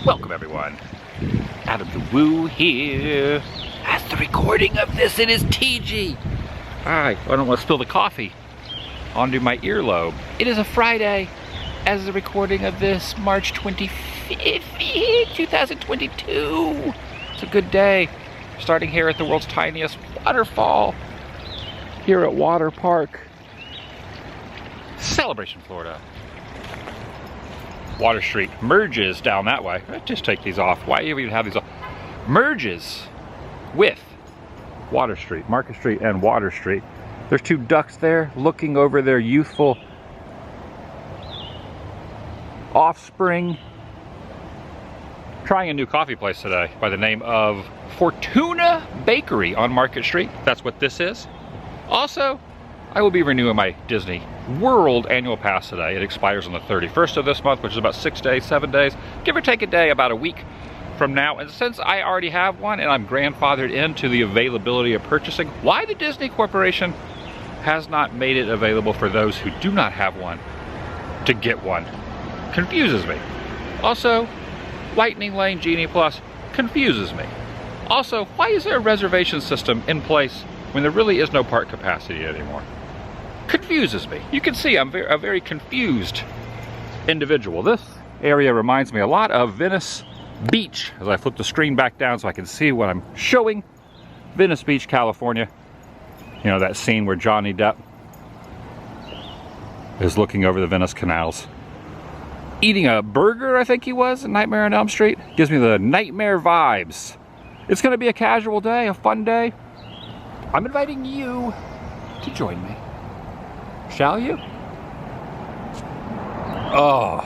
Welcome everyone. TheDailyWoo here. As the recording of this, it is TG. I don't want to spill the coffee onto my earlobe. It is a Friday as the recording of this, March 25th, 2022. It's a good day. Starting here at the world's tiniest waterfall here at Water Park, Celebration, Florida. Water Street merges down that way. Let's just take these off. Why do you even have these off? Merges with Water Street, Market Street and Water Street. There's two ducks there looking over their youthful offspring. Trying a new coffee place today by the name of Fortuna Bakery on Market Street. That's what this is. Also, I will be renewing my Disney World annual pass today. It expires on the 31st of this month, which is about 6 days, 7 days, give or take a day, about a week from now. And since I already have one and I'm grandfathered into the availability of purchasing, why the Disney Corporation has not made it available for those who do not have one to get one confuses me. Also, Lightning Lane Genie Plus confuses me. Also, why is there a reservation system in place when there really is no park capacity anymore? Confuses me. You can see I'm a very confused individual. This area reminds me a lot of Venice Beach, as I flip the screen back down so I can see what I'm showing. Venice Beach, California. You know, that scene where Johnny Depp is looking over the Venice canals, eating a burger, I think he was, in Nightmare on Elm Street. Gives me the nightmare vibes. It's gonna be a casual day, a fun day. I'm inviting you to join me. Shall you? Oh,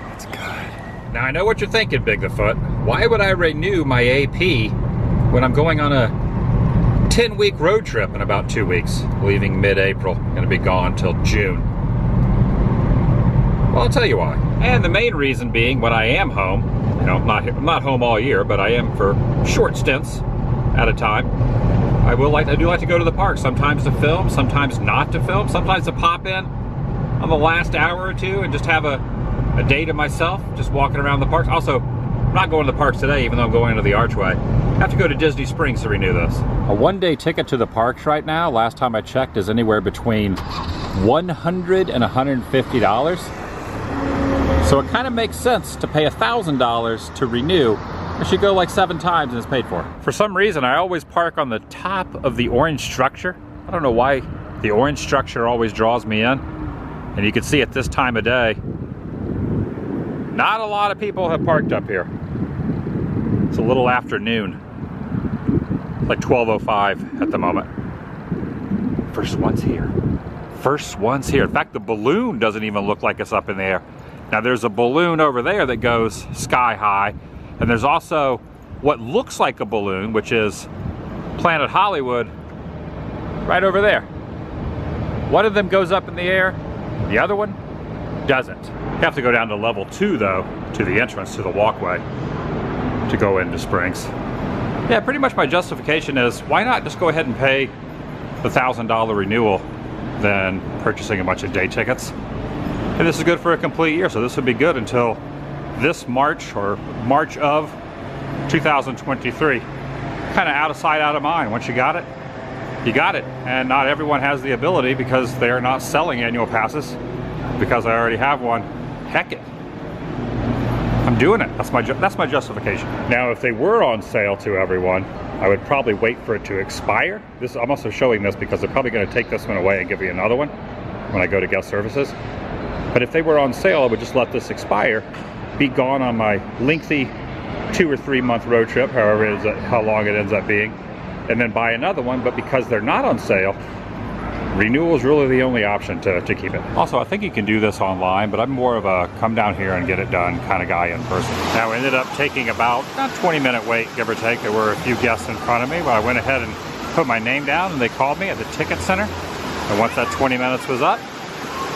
that's good. Now I know what you're thinking, Bigfoot. Why would I renew my AP when I'm going on a 10-week road trip in about 2 weeks, leaving mid-April, gonna be gone till June? Well, I'll tell you why. And the main reason being, when I am home, you know, I'm not home all year, but I am for short stints at a time. I do like to go to the park, sometimes to film, sometimes not to film, sometimes to pop in on the last hour or two and just have a day to myself, just walking around the parks. Also, I'm not going to the parks today, even though I'm going into the Archway. I have to go to Disney Springs to renew this. A one-day ticket to the parks right now, last time I checked, is anywhere between $100 and $150. So it kind of makes sense to pay $1,000 to renew. I should go like 7 times and it's paid for. For some reason, I always park on the top of the orange structure. I don't know why the orange structure always draws me in. And you can see at this time of day, not a lot of people have parked up here. It's a little afternoon. It's like 12:05 at the moment. First one's here. First one's here. In fact, the balloon doesn't even look like it's up in the air. Now there's a balloon over there that goes sky high. And there's also what looks like a balloon, which is Planet Hollywood, right over there. One of them goes up in the air, the other one doesn't. You have to go down to level 2 though, to the entrance to the walkway to go into Springs. Yeah, pretty much my justification is, why not just go ahead and pay the $1,000 renewal than purchasing a bunch of day tickets? And this is good for a complete year, so this would be good until this March, or March of 2023. Kind of out of sight, out of mind. Once you got it, you got it. And not everyone has the ability, because they are not selling annual passes, because I already have one. Heck it. I'm doing it. That's my justification. Now, if they were on sale to everyone, I would probably wait for it to expire. I'm also showing this because they're probably going to take this one away and give me another one when I go to guest services. But if they were on sale, I would just let this expire, be gone on my lengthy 2 or 3 month road trip, however it is, how long it ends up being, and then buy another one. But because they're not on sale, renewal is really the only option to keep it. Also, I think you can do this online, but I'm more of a come down here and get it done kind of guy in person. Now, it ended up taking about a 20-minute wait, give or take. There were a few guests in front of me, but I went ahead and put my name down, and they called me at the ticket center. And once that 20 minutes was up,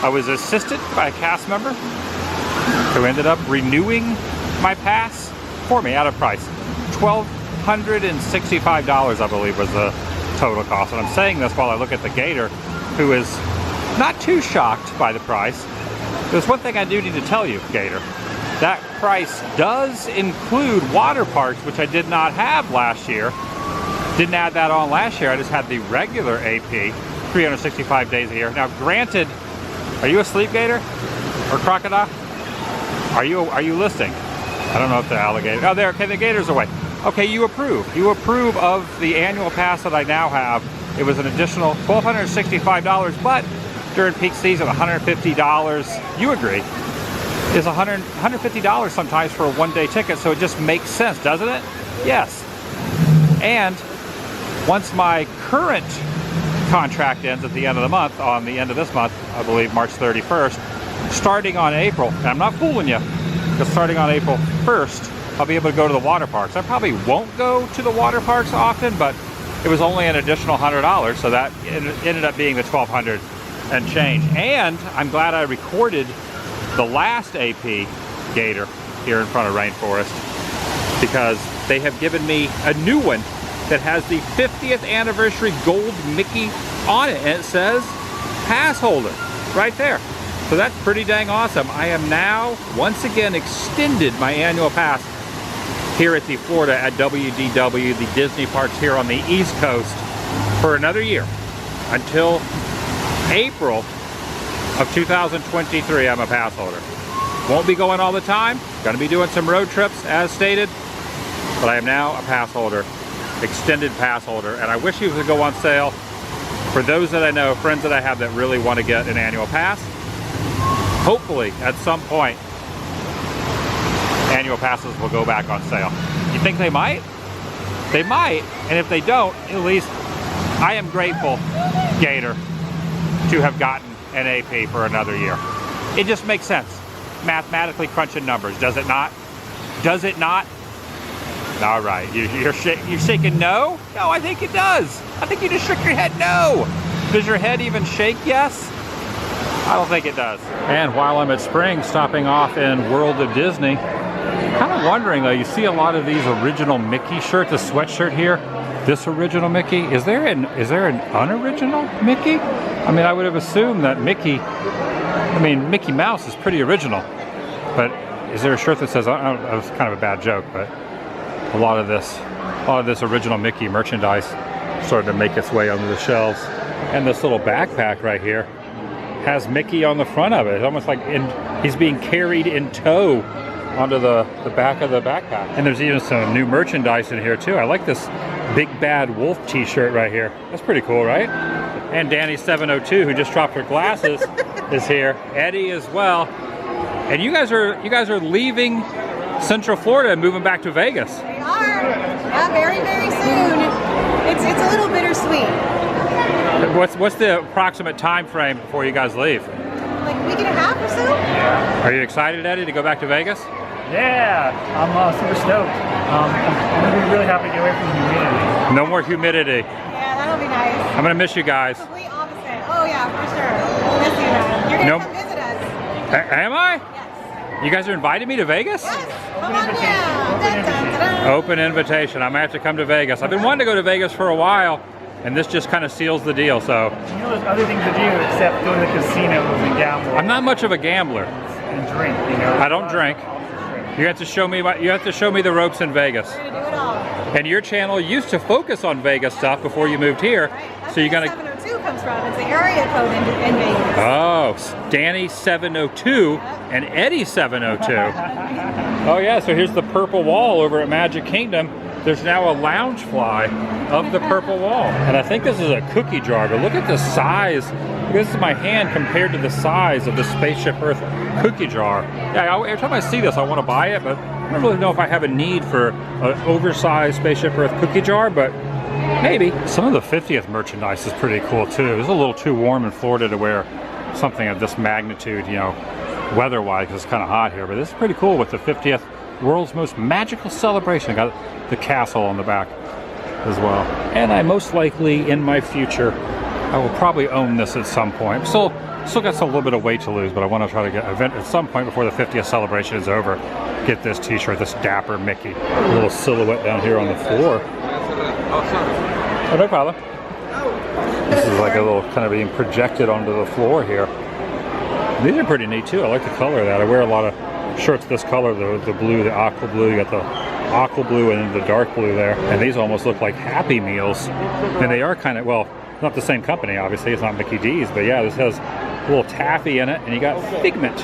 I was assisted by a cast member who ended up renewing my pass for me at a price. $1,265, I believe, was the total cost. And I'm saying this while I look at the Gator, who is not too shocked by the price. There's one thing I do need to tell you, Gator. That price does include water parks, which I did not have last year. Didn't add that on last year. I just had the regular AP, 365 days a year. Now, granted, are you asleep, Gator or crocodile? Are you listening? I don't know if the alligator. Oh, there. Okay, the gator's away. Okay, you approve. You approve of the annual pass that I now have. It was an additional $1,265, but during peak season, $150. You agree? Is $150 sometimes for a one-day ticket, so it just makes sense, doesn't it? Yes. And once my current contract ends at the end of the month, on the end of this month, I believe March 31st, starting on April, and I'm not fooling you, because starting on April 1st, I'll be able to go to the water parks. I probably won't go to the water parks often, but it was only an additional $100, so that ended up being the $1,200 and change. And I'm glad I recorded the last AP Gator here in front of Rainforest, because they have given me a new one that has the 50th anniversary gold Mickey on it, and it says pass holder right there. So that's pretty dang awesome. I am now once again extended my annual pass here at the Florida at WDW, the Disney parks here on the East Coast, for another year until April of 2023. I'm a pass holder. Won't be going all the time. Going to be doing some road trips as stated, but I am now a pass holder, extended pass holder, and I wish it would go on sale for those that I know, friends that I have that really want to get an annual pass. Hopefully at some point annual passes will go back on sale. You think they might? They might, and if they don't, at least I am grateful, Gator, to have gotten an AP for another year. It just makes sense. Mathematically crunching numbers, does it not? Does it not? All right, you're shaking no? No, I think it does. I think you just shook your head no. Does your head even shake yes? I don't think it does. And while I'm at Spring, stopping off in World of Disney, kind of wondering though, you see a lot of these original Mickey shirts, the sweatshirt here, this original Mickey. Is there an unoriginal Mickey? I mean, I would have assumed that Mickey Mouse is pretty original, but is there a shirt that says, I don't know, that was kind of a bad joke, but a lot of this original Mickey merchandise started to make its way onto the shelves. And this little backpack right here has Mickey on the front of it. It's almost like he's being carried in tow onto the back of the backpack. And there's even some new merchandise in here too. I like this Big Bad Wolf t-shirt right here. That's pretty cool, right? And Danny 702, who just dropped her glasses, is here. Eddie as well. And you guys are leaving Central Florida and moving back to Vegas. We are. Yeah, very, very soon. It's a little bittersweet. What's the approximate time frame before you guys leave? Like a week and a half or so? Yeah. Are you excited, Eddie, to go back to Vegas? Yeah, I'm super stoked. I'm going to be really happy to get away from the humidity. No more humidity. Yeah, that'll be nice. I'm going to miss you guys. Complete opposite. Oh yeah, for sure. We'll miss you, man. You're going to come visit us. Am I? Yes. You guys are inviting me to Vegas? Yes. Come on down. Open invitation. I'm going to have to come to Vegas. I've been wanting to go to Vegas for a while, and this just kind of seals the deal. So you know, there's other things to do except go to the casinos and gamble. I'm not much of a gambler. And drink, you know. I don't drink. You have to show me the ropes in Vegas. We're gonna do it all. And your channel used to focus on Vegas stuff before you moved here. Right. So you're gonna. 702 comes from. It's the area code in Vegas. Oh, Danny 702 and Eddie 702. Oh yeah, so here's the purple wall over at Magic Kingdom. There's now a lounge fly of the purple wall. And I think this is a cookie jar, but look at the size. This is my hand compared to the size of the Spaceship Earth cookie jar. Yeah, every time I see this, I want to buy it, but I don't really know if I have a need for an oversized Spaceship Earth cookie jar, but maybe. Some of the 50th merchandise is pretty cool too. It's a little too warm in Florida to wear something of this magnitude, you know, weather-wise, because it's kind of hot here, but this is pretty cool with the 50th World's Most Magical Celebration. I got the castle on the back as well. And I most likely, in my future, I will probably own this at some point. Still got a little bit of weight to lose, but I want to try to get an event at some point before the 50th celebration is over. Get this t-shirt, this dapper Mickey. A little silhouette down here on the floor. Oh, no problem. This is like a little kind of being projected onto the floor here. These are pretty neat too. I like the color of that. I wear a lot of sure it's this color, the blue, the aqua blue. You got the aqua blue and the dark blue there. And these almost look like Happy Meals. And they are kind of, well, not the same company, obviously. It's not Mickey D's, but yeah, this has a little taffy in it. And you got Figment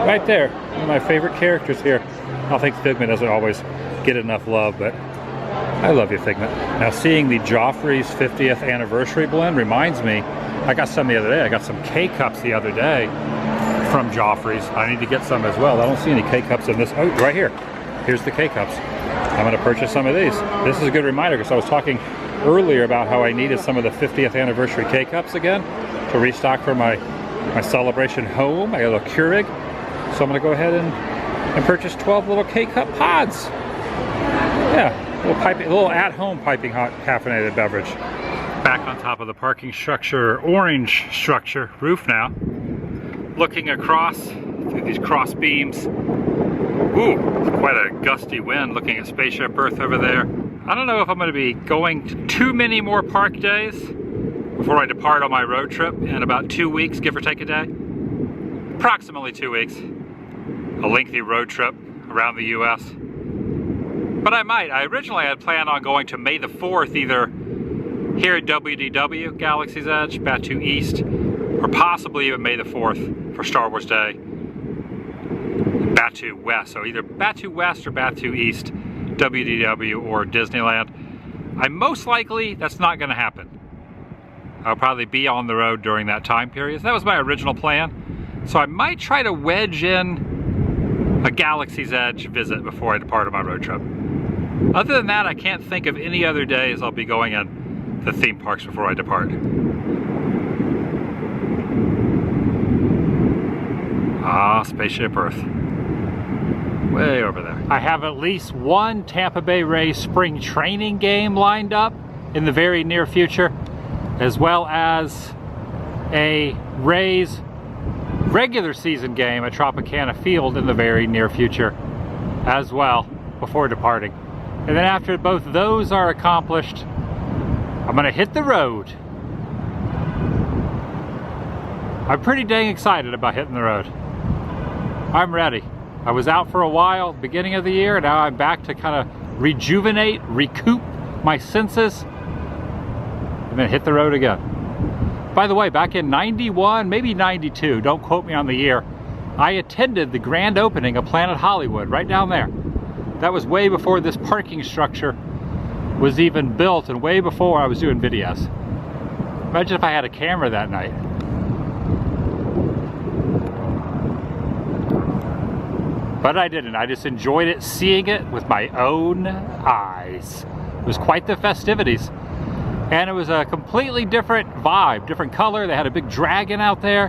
right there. One of my favorite characters here. I think Figment doesn't always get enough love, but I love you, Figment. Now, seeing the Joffrey's 50th anniversary blend reminds me, I got some the other day. I got some K-Cups the other day from Joffrey's. I need to get some as well. I don't see any K-Cups in this. Oh, right here. Here's the K-Cups. I'm going to purchase some of these. This is a good reminder because I was talking earlier about how I needed some of the 50th anniversary K-Cups again to restock for my celebration home. I got a little Keurig. So I'm going to go ahead and purchase 12 little K-Cup pods. Yeah, a little at-home piping hot caffeinated beverage. Back on top of the parking structure, orange structure, roof now. Looking across through these cross beams. Ooh, quite a gusty wind looking at Spaceship Earth over there. I don't know if I'm going to be going to too many more park days before I depart on my road trip in about 2 weeks, give or take a day. Approximately 2 weeks. A lengthy road trip around the US. But I might. I originally had planned on going to May the 4th, either here at WDW, Galaxy's Edge, Batu East, or possibly even May the 4th for Star Wars Day, Batu West. So either Batu West or Batu East, WDW or Disneyland. Most likely, that's not going to happen. I'll probably be on the road during that time period. So that was my original plan. So I might try to wedge in a Galaxy's Edge visit before I depart on my road trip. Other than that, I can't think of any other days I'll be going in the theme parks before I depart. Ah, Spaceship Earth. Way over there. I have at least one Tampa Bay Rays spring training game lined up in the very near future, as well as a Rays regular season game at Tropicana Field in the very near future as well before departing. And then after both those are accomplished, I'm gonna hit the road. I'm pretty dang excited about hitting the road. I'm ready. I was out for a while, beginning of the year, and now I'm back to kind of rejuvenate, recoup my senses, and then hit the road again. By the way, back in 91, maybe 92, don't quote me on the year, I attended the grand opening of Planet Hollywood, right down there. That was way before this parking structure was even built and way before I was doing videos. Imagine if I had a camera that night. But I didn't. I just enjoyed it, seeing it with my own eyes. It was quite the festivities. And it was a completely different vibe, different color. They had a big dragon out there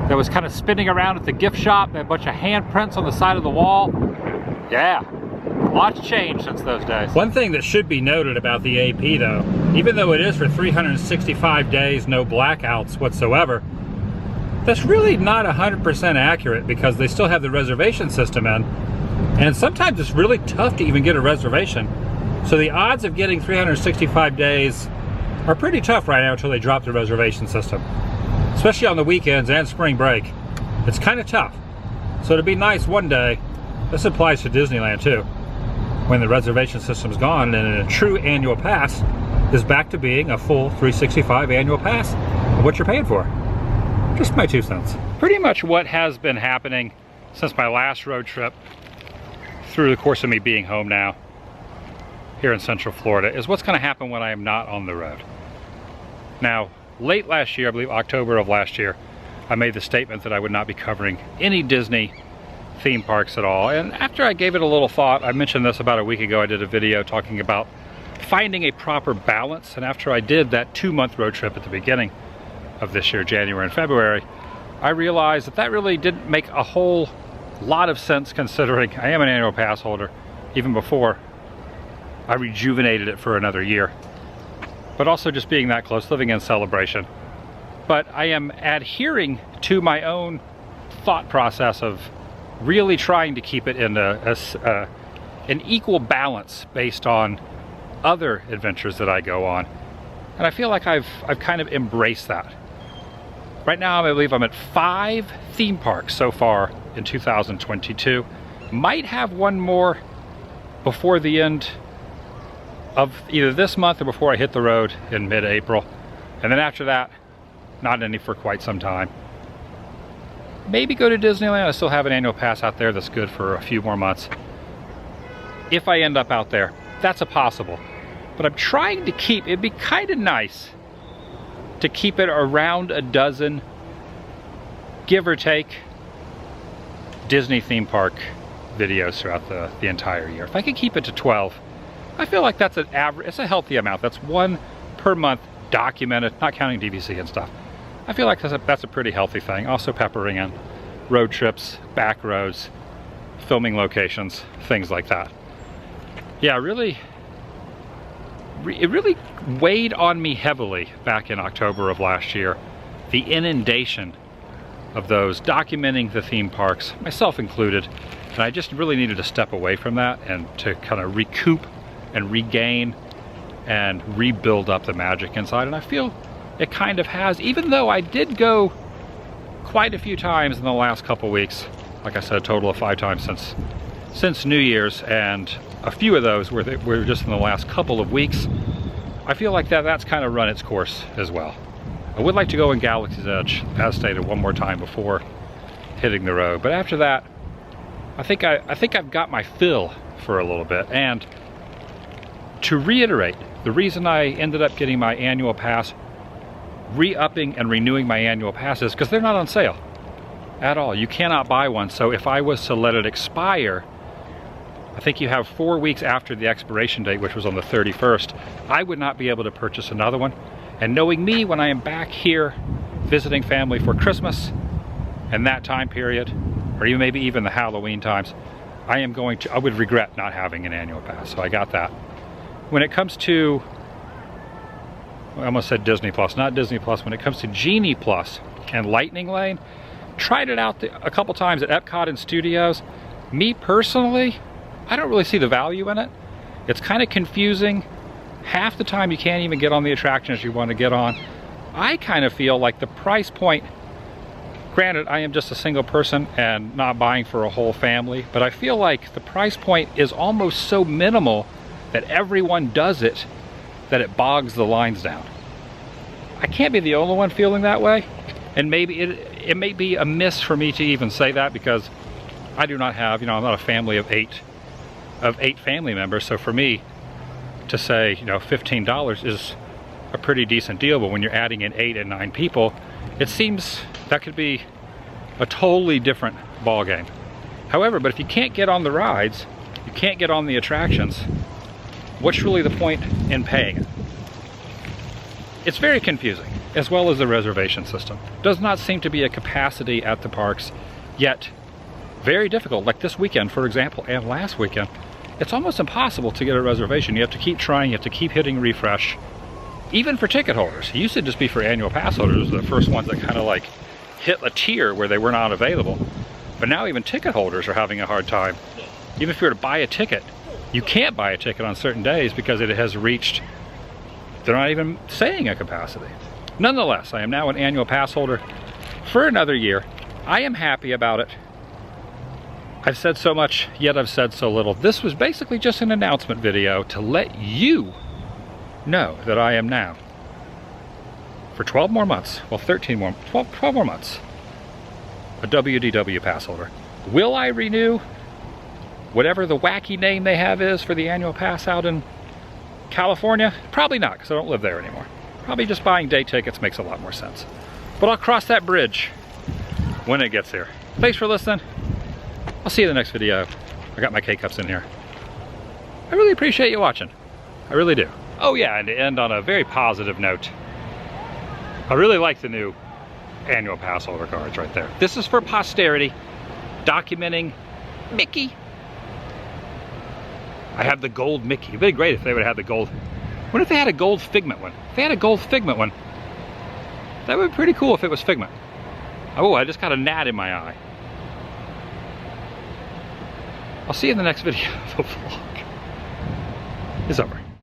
that was kind of spinning around at the gift shop. They had a bunch of handprints on the side of the wall. Yeah, lots changed since those days. One thing that should be noted about the AP though, even though it is for 365 days, no blackouts whatsoever, that's really not 100% accurate because they still have the reservation system in. And sometimes it's really tough to even get a reservation. So the odds of getting 365 days are pretty tough right now until they drop the reservation system. Especially on the weekends and spring break. It's kind of tough. So it'd be nice one day, this applies to Disneyland too, when the reservation system's gone and a true annual pass is back to being a full 365 annual pass of what you're paying for. Just my 2 cents. Pretty much what has been happening since my last road trip through the course of me being home now here in Central Florida is what's going to happen when I am not on the road. Now, late last year, I believe October of last year, I made the statement that I would not be covering any Disney theme parks at all. And after I gave it a little thought, I mentioned this about a week ago, I did a video talking about finding a proper balance. And after I did that 2-month road trip at the beginning of this year, January and February, I realized that really didn't make a whole lot of sense considering I am an annual pass holder, even before I rejuvenated it for another year. But also just being that close, living in Celebration. But I am adhering to my own thought process of really trying to keep it in an equal balance based on other adventures that I go on. And I feel like I've kind of embraced that. Right now, I believe I'm at 5 theme parks so far in 2022. Might have one more before the end of either this month or before I hit the road in mid-April. And then after that, not any for quite some time. Maybe go to Disneyland. I still have an annual pass out there that's good for a few more months. If I end up out there, that's a possible. But I'm trying to keep, it'd be kind of nice to keep it around a dozen, give or take, Disney theme park videos throughout the entire year. If I could keep it to 12, I feel like that's an average, it's a healthy amount. That's one per month documented, not counting DVC and stuff. I feel like that's a pretty healthy thing. Also peppering in road trips, back roads, filming locations, things like that. Yeah, it really weighed on me heavily back in October of last year. The inundation of those documenting the theme parks, myself included. And I just really needed to step away from that and to kind of recoup and regain and rebuild up the magic inside. And I feel it kind of has, even though I did go quite a few times in the last couple weeks. Like I said, a total of 5 times since New Year's, and a few of those were just in the last couple of weeks. I feel like that's kind of run its course as well. I would like to go in Galaxy's Edge, as stated, one more time before hitting the road. But after that, I think I've got my fill for a little bit. And to reiterate, the reason I ended up getting my annual pass, re-upping and renewing my annual passes, because they're not on sale at all. You cannot buy one. So if I was to let it expire, I think you have 4 weeks after the expiration date, which was on the 31st, I would not be able to purchase another one. And knowing me, when I am back here visiting family for Christmas and that time period, or even maybe even the Halloween times, I would regret not having an annual pass. So I got that. When it comes to, I almost said Disney Plus, not Disney Plus, when it comes to Genie Plus and Lightning Lane, tried it out a couple times at Epcot and Studios. Me personally, I don't really see the value in it. It's kind of confusing. Half the time you can't even get on the attractions you want to get on. I kind of feel like the price point, granted I am just a single person and not buying for a whole family, but I feel like the price point is almost so minimal that everyone does it, that it bogs the lines down. I can't be the only one feeling that way, and maybe it may be a miss for me to even say that, because I do not have, I'm not a family of eight family members. So for me to say, $15 is a pretty decent deal, but when you're adding in 8 and 9 people, it seems that could be a totally different ball game. However, but if you can't get on the rides, you can't get on the attractions, what's really the point in paying it? It's very confusing, as well as the reservation system. Does not seem to be a capacity at the parks, yet very difficult. Like this weekend, for example, and last weekend, it's almost impossible to get a reservation. You have to keep trying, you have to keep hitting refresh. Even for ticket holders. It used to just be for annual pass holders, the first ones that kind of like hit a tier where they were not available. But now even ticket holders are having a hard time. Even if you were to buy a ticket, you can't buy a ticket on certain days because it has reached, they're not even saying a capacity. Nonetheless, I am now an annual pass holder for another year. I am happy about it. I've said so much, yet I've said so little. This was basically just an announcement video to let you know that I am now, for 12 more months, well 12 more months, a WDW pass holder. Will I renew whatever the wacky name they have is for the annual pass out in California? Probably not, because I don't live there anymore. Probably just buying day tickets makes a lot more sense. But I'll cross that bridge when it gets here. Thanks for listening. I'll see you in the next video. I got my K-Cups in here. I really appreciate you watching. I really do. Oh yeah, and to end on a very positive note, I really like the new annual pass holder cards right there. This is for posterity, documenting Mickey. I have the gold Mickey. It'd be great if they would have had the gold. What if they had a gold Figment one? If they had a gold Figment one, that would be pretty cool if it was Figment. Oh, I just got a gnat in my eye. I'll see you in the next video. The vlog is over.